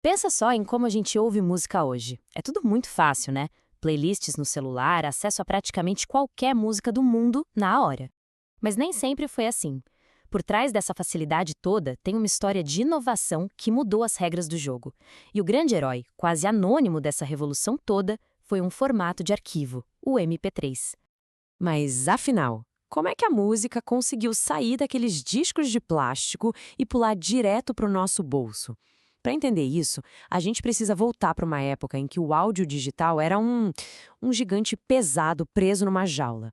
Pensa só em como a gente ouve música hoje. É tudo muito fácil, né? Playlists no celular, acesso a praticamente qualquer música do mundo na hora. Mas nem sempre foi assim. Por trás dessa facilidade toda, tem uma história de inovação que mudou as regras do jogo. E o grande herói, quase anônimo dessa revolução toda, foi um formato de arquivo, o MP3. Mas, afinal, como é que a música conseguiu sair daqueles discos de plástico e pular direto para o nosso bolso? Para entender isso, a gente precisa voltar para uma época em que o áudio digital era um gigante pesado preso numa jaula.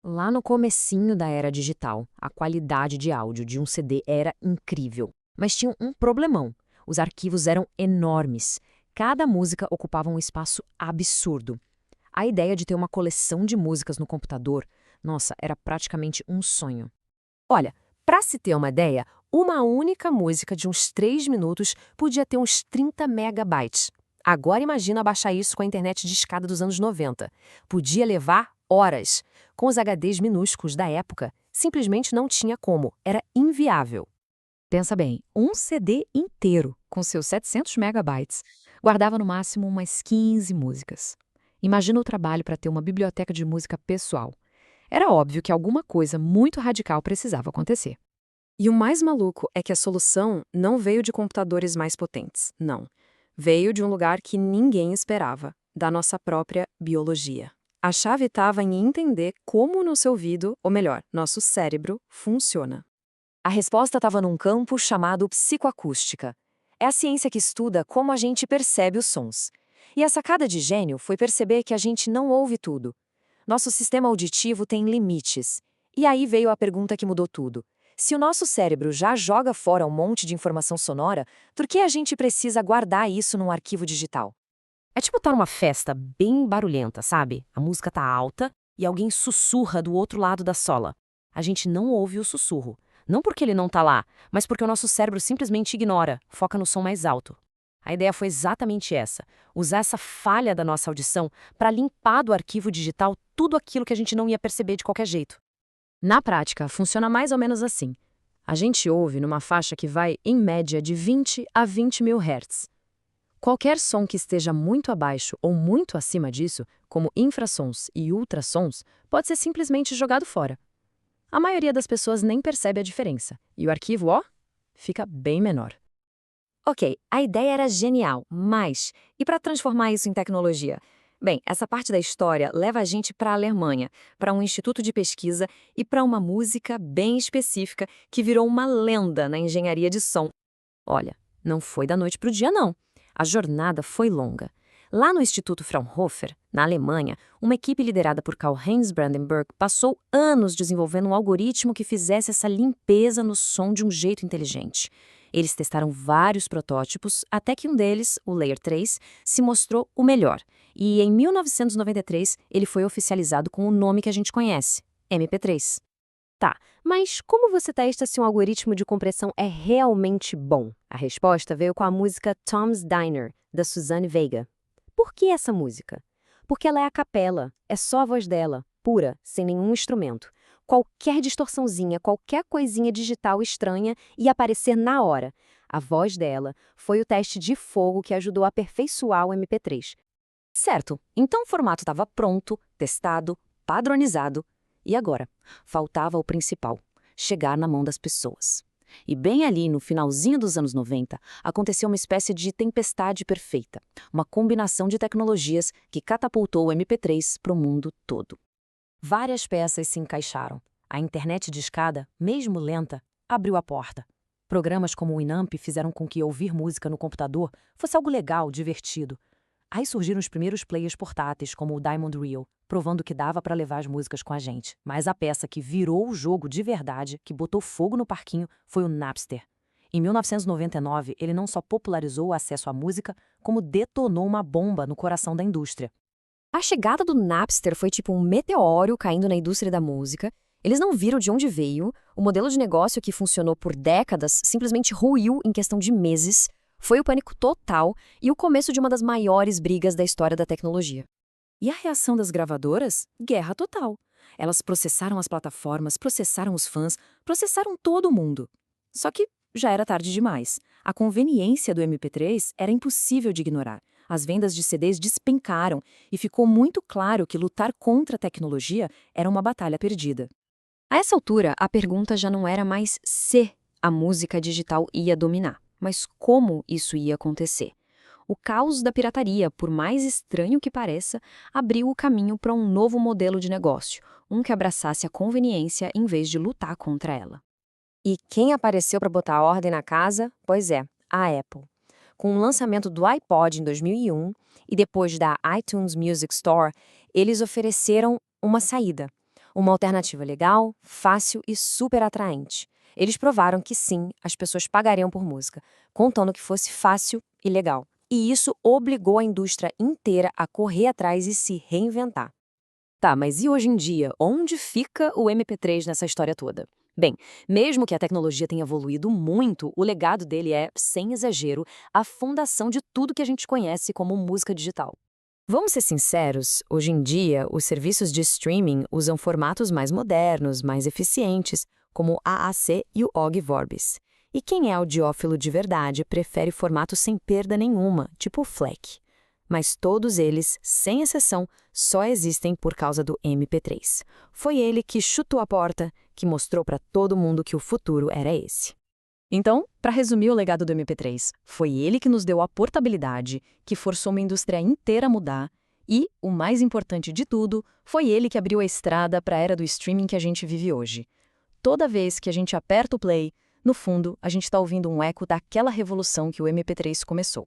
Lá no comecinho da era digital, a qualidade de áudio de um CD era incrível. Mas tinha um problemão. Os arquivos eram enormes. Cada música ocupava um espaço absurdo. A ideia de ter uma coleção de músicas no computador, nossa, era praticamente um sonho. Olha, para se ter uma ideia, uma única música de uns 3 minutos podia ter uns 30 megabytes. Agora imagina baixar isso com a internet discada dos anos 90. Podia levar horas. Com os HDs minúsculos da época, simplesmente não tinha como, era inviável. Pensa bem, um CD inteiro, com seus 700 megabytes, guardava no máximo umas 15 músicas. Imagina o trabalho para ter uma biblioteca de música pessoal. Era óbvio que alguma coisa muito radical precisava acontecer. E o mais maluco é que a solução não veio de computadores mais potentes, não. Veio de um lugar que ninguém esperava, da nossa própria biologia. A chave estava em entender como o nosso ouvido, ou melhor, nosso cérebro, funciona. A resposta estava num campo chamado psicoacústica. É a ciência que estuda como a gente percebe os sons. E a sacada de gênio foi perceber que a gente não ouve tudo. Nosso sistema auditivo tem limites. E aí veio a pergunta que mudou tudo. Se o nosso cérebro já joga fora um monte de informação sonora, por que a gente precisa guardar isso num arquivo digital? É tipo estar numa festa bem barulhenta, sabe? A música tá alta e alguém sussurra do outro lado da sala. A gente não ouve o sussurro. Não porque ele não tá lá, mas porque o nosso cérebro simplesmente ignora, foca no som mais alto. A ideia foi exatamente essa: usar essa falha da nossa audição para limpar do arquivo digital tudo aquilo que a gente não ia perceber de qualquer jeito. Na prática, funciona mais ou menos assim. A gente ouve numa faixa que vai, em média, de 20 a 20 mil Hz. Qualquer som que esteja muito abaixo ou muito acima disso, como infrassons e ultrassons, pode ser simplesmente jogado fora. A maioria das pessoas nem percebe a diferença, e o arquivo, ó, fica bem menor. Ok, a ideia era genial, mas e para transformar isso em tecnologia? Bem, essa parte da história leva a gente para a Alemanha, para um instituto de pesquisa e para uma música bem específica que virou uma lenda na engenharia de som. Olha, não foi da noite para o dia, não. A jornada foi longa. Lá no Instituto Fraunhofer, na Alemanha, uma equipe liderada por Karl-Heinz Brandenburg passou anos desenvolvendo um algoritmo que fizesse essa limpeza no som de um jeito inteligente. Eles testaram vários protótipos, até que um deles, o Layer 3, se mostrou o melhor. E em 1993, ele foi oficializado com o nome que a gente conhece, MP3. Tá, mas como você testa se um algoritmo de compressão é realmente bom? A resposta veio com a música Tom's Diner, da Suzanne Vega. Por que essa música? Porque ela é a capela, é só a voz dela, pura, sem nenhum instrumento. Qualquer distorçãozinha, qualquer coisinha digital estranha ia aparecer na hora. A voz dela foi o teste de fogo que ajudou a aperfeiçoar o MP3. Certo, então o formato estava pronto, testado, padronizado. E agora? Faltava o principal: chegar na mão das pessoas. E bem ali, no finalzinho dos anos 90, aconteceu uma espécie de tempestade perfeita. Uma combinação de tecnologias que catapultou o MP3 para o mundo todo. Várias peças se encaixaram. A internet discada, mesmo lenta, abriu a porta. Programas como o Winamp fizeram com que ouvir música no computador fosse algo legal, divertido. Aí surgiram os primeiros players portáteis, como o Diamond Reel, provando que dava para levar as músicas com a gente. Mas a peça que virou o jogo de verdade, que botou fogo no parquinho, foi o Napster. Em 1999, ele não só popularizou o acesso à música, como detonou uma bomba no coração da indústria. A chegada do Napster foi tipo um meteoro caindo na indústria da música. Eles não viram de onde veio. O modelo de negócio que funcionou por décadas simplesmente ruiu em questão de meses. Foi o pânico total e o começo de uma das maiores brigas da história da tecnologia. E a reação das gravadoras? Guerra total. Elas processaram as plataformas, processaram os fãs, processaram todo mundo. Só que já era tarde demais. A conveniência do MP3 era impossível de ignorar. As vendas de CDs despencaram e ficou muito claro que lutar contra a tecnologia era uma batalha perdida. A essa altura, a pergunta já não era mais se a música digital ia dominar, mas como isso ia acontecer. O caos da pirataria, por mais estranho que pareça, abriu o caminho para um novo modelo de negócio, um que abraçasse a conveniência em vez de lutar contra ela. E quem apareceu para botar ordem na casa? Pois é, a Apple. Com o lançamento do iPod em 2001 e depois da iTunes Music Store, eles ofereceram uma saída. Uma alternativa legal, fácil e super atraente. Eles provaram que sim, as pessoas pagariam por música, contando que fosse fácil e legal. E isso obrigou a indústria inteira a correr atrás e se reinventar. Tá, mas e hoje em dia, onde fica o MP3 nessa história toda? Bem, mesmo que a tecnologia tenha evoluído muito, o legado dele é, sem exagero, a fundação de tudo que a gente conhece como música digital. Vamos ser sinceros, hoje em dia, os serviços de streaming usam formatos mais modernos, mais eficientes, como o AAC e o OGG Vorbis. E quem é audiófilo de verdade prefere formato sem perda nenhuma, tipo o FLAC. Mas todos eles, sem exceção, só existem por causa do MP3. Foi ele que chutou a porta, que mostrou para todo mundo que o futuro era esse. Então, para resumir o legado do MP3, foi ele que nos deu a portabilidade, que forçou uma indústria inteira a mudar, e, o mais importante de tudo, foi ele que abriu a estrada para a era do streaming que a gente vive hoje. Toda vez que a gente aperta o play, no fundo, a gente está ouvindo um eco daquela revolução que o MP3 começou.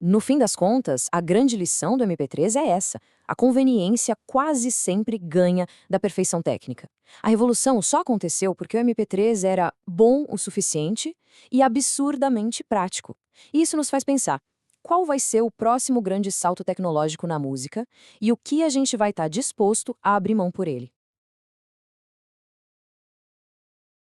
No fim das contas, a grande lição do MP3 é essa. A conveniência quase sempre ganha da perfeição técnica. A revolução só aconteceu porque o MP3 era bom o suficiente e absurdamente prático. E isso nos faz pensar, qual vai ser o próximo grande salto tecnológico na música e o que a gente vai estar disposto a abrir mão por ele?